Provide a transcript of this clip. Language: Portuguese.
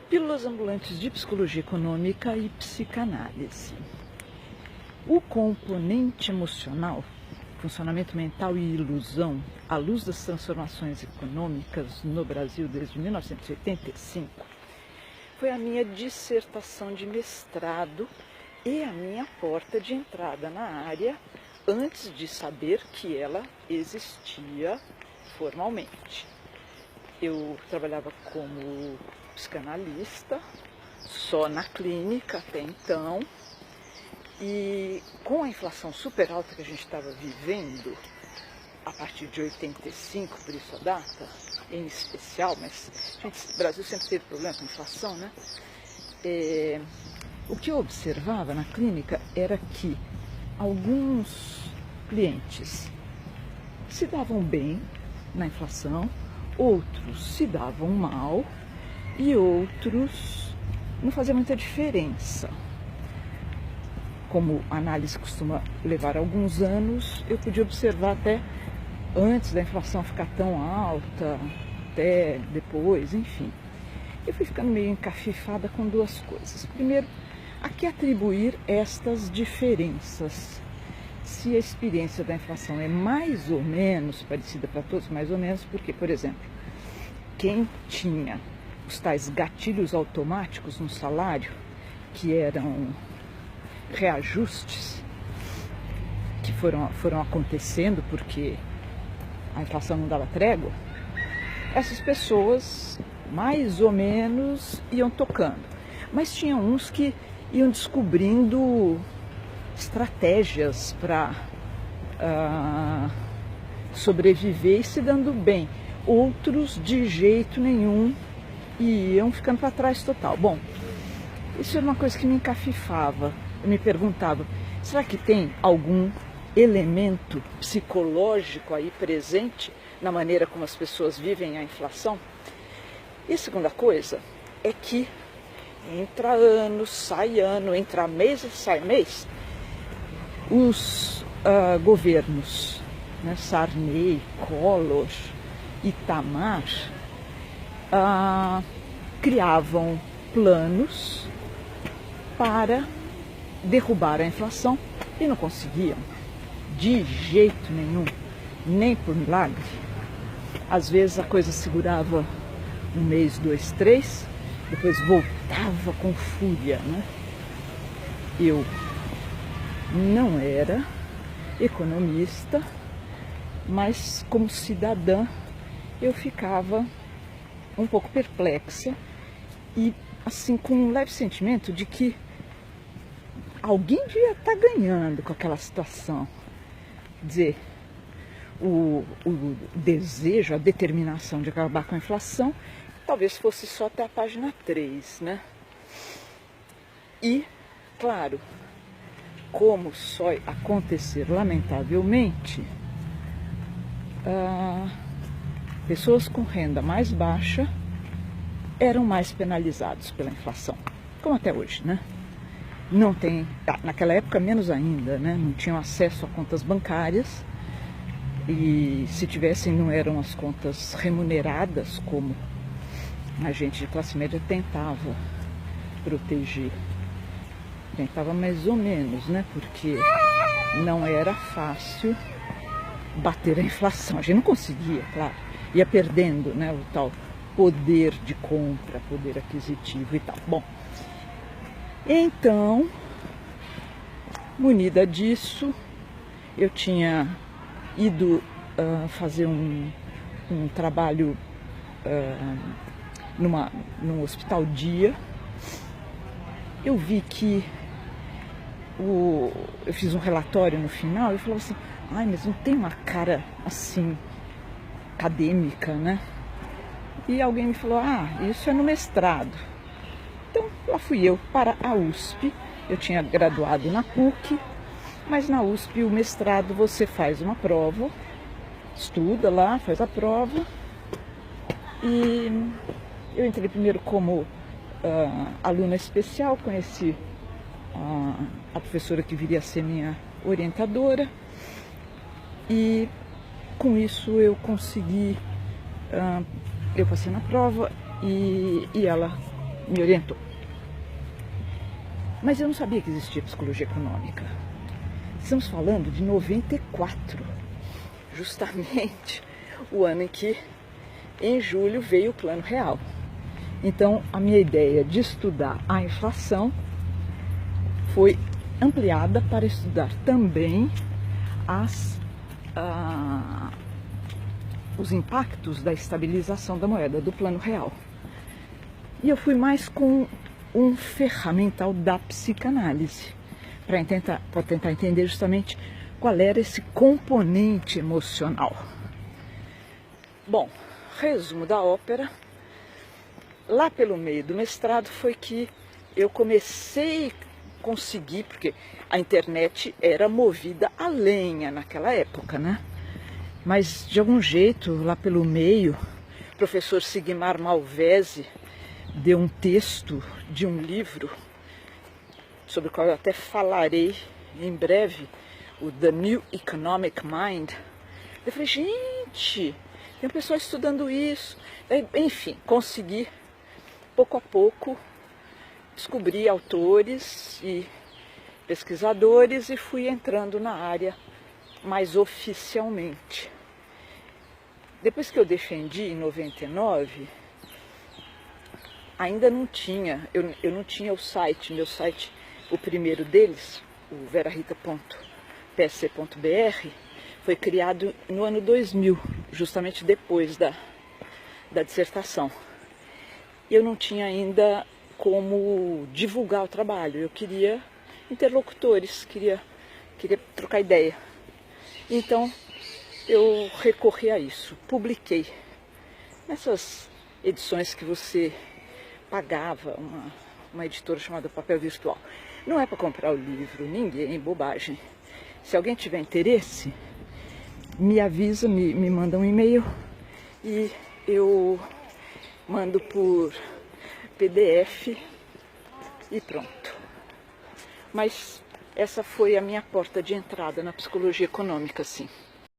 Pílulas ambulantes de psicologia econômica e psicanálise. O componente emocional, funcionamento mental e ilusão, à luz das transformações econômicas no Brasil desde 1985, foi a minha dissertação de mestrado e a minha porta de entrada na área antes de saber que ela existia formalmente. Eu trabalhava como psicanalista, só na clínica até então, e com a inflação super alta que a gente estava vivendo, a partir de 85, por isso a data, em especial, mas o Brasil sempre teve problema com a inflação, né? O que eu observava na clínica era que alguns clientes se davam bem na inflação, outros se davam mal e outros não fazia muita diferença. Como a análise costuma levar alguns anos, eu podia observar até antes da inflação ficar tão alta, até depois, enfim. Eu fui ficando meio encafifada com duas coisas. Primeiro, a que atribuir estas diferenças? Se a experiência da inflação é mais ou menos parecida para todos, mais ou menos, porque, por exemplo, quem tinha os tais gatilhos automáticos no salário, que eram reajustes, que foram acontecendo porque a inflação não dava trégua, essas pessoas mais ou menos iam tocando. Mas tinha uns que iam descobrindo estratégias para sobreviver e se dando bem. Outros de jeito nenhum e iam ficando para trás total. Bom, isso era uma coisa que me encafifava. Eu me perguntava, será que tem algum elemento psicológico aí presente na maneira como as pessoas vivem a inflação? E a segunda coisa é que entra ano, entra mês e sai mês. Os governos, né, Sarney, Collor, Itamar, criavam planos para derrubar a inflação e não conseguiam de jeito nenhum, nem por milagre. Às vezes a coisa segurava um mês, dois, três, depois voltava com fúria, né? Eu não era economista, mas como cidadã eu ficava um pouco perplexa e assim com um leve sentimento de que alguém devia estar ganhando com aquela situação. Quer dizer, o desejo, a determinação de acabar com a inflação talvez fosse só até a página 3, né? E, claro, como só acontecer lamentavelmente, pessoas com renda mais baixa eram mais penalizados pela inflação, como até hoje, né? Não tem, naquela época menos ainda, né? Não tinham acesso a contas bancárias e se tivessem não eram as contas remuneradas como a gente de classe média tentava proteger. Tentava mais ou menos, né? Porque não era fácil bater a inflação. A gente não conseguia, claro. Ia perdendo, né, o tal poder de compra, poder aquisitivo e tal. Bom, então, munida disso, eu tinha ido fazer um trabalho num hospital dia. Eu vi que eu fiz um relatório no final e falava assim, ai, mas não tem uma cara assim acadêmica, né? E alguém me falou, isso é no mestrado. Então lá fui eu para a USP. Eu tinha graduado na PUC, mas na USP o mestrado você faz uma prova, estuda lá, faz a prova. E eu entrei primeiro como aluna especial, conheci a professora que viria a ser minha orientadora e com isso eu consegui, eu passei na prova e ela me orientou. Mas eu não sabia que existia psicologia econômica. Estamos falando de 94, justamente o ano em que, em julho, veio o Plano Real. Então, a minha ideia de estudar a inflação foi ampliada para estudar também os impactos da estabilização da moeda, do Plano Real. E eu fui mais com um ferramental da psicanálise, para tentar entender justamente qual era esse componente emocional. Bom, resumo da ópera. Lá pelo meio do mestrado foi que eu comecei a conseguir, porque a internet era movida a lenha naquela época, né? Mas de algum jeito, lá pelo meio, o professor Sigmar Malvese deu um texto de um livro, sobre o qual eu até falarei em breve, o The New Economic Mind. Eu falei, gente, tem um pessoal estudando isso. Enfim, consegui, pouco a pouco, descobri autores e pesquisadores e fui entrando na área mais oficialmente. Depois que eu defendi em 99, ainda não tinha, eu não tinha o site, meu site, o primeiro deles, o verarita.psc.br, foi criado no ano 2000, justamente depois da dissertação. Eu não tinha ainda como divulgar o trabalho, eu queria interlocutores, queria trocar ideia. Então eu recorri a isso, publiquei nessas edições que você pagava, uma editora chamada Papel Virtual. Não é para comprar o livro, ninguém, bobagem. Se alguém tiver interesse, me avisa, me manda um e-mail e eu mando por PDF e pronto. Mas essa foi a minha porta de entrada na psicologia econômica, sim.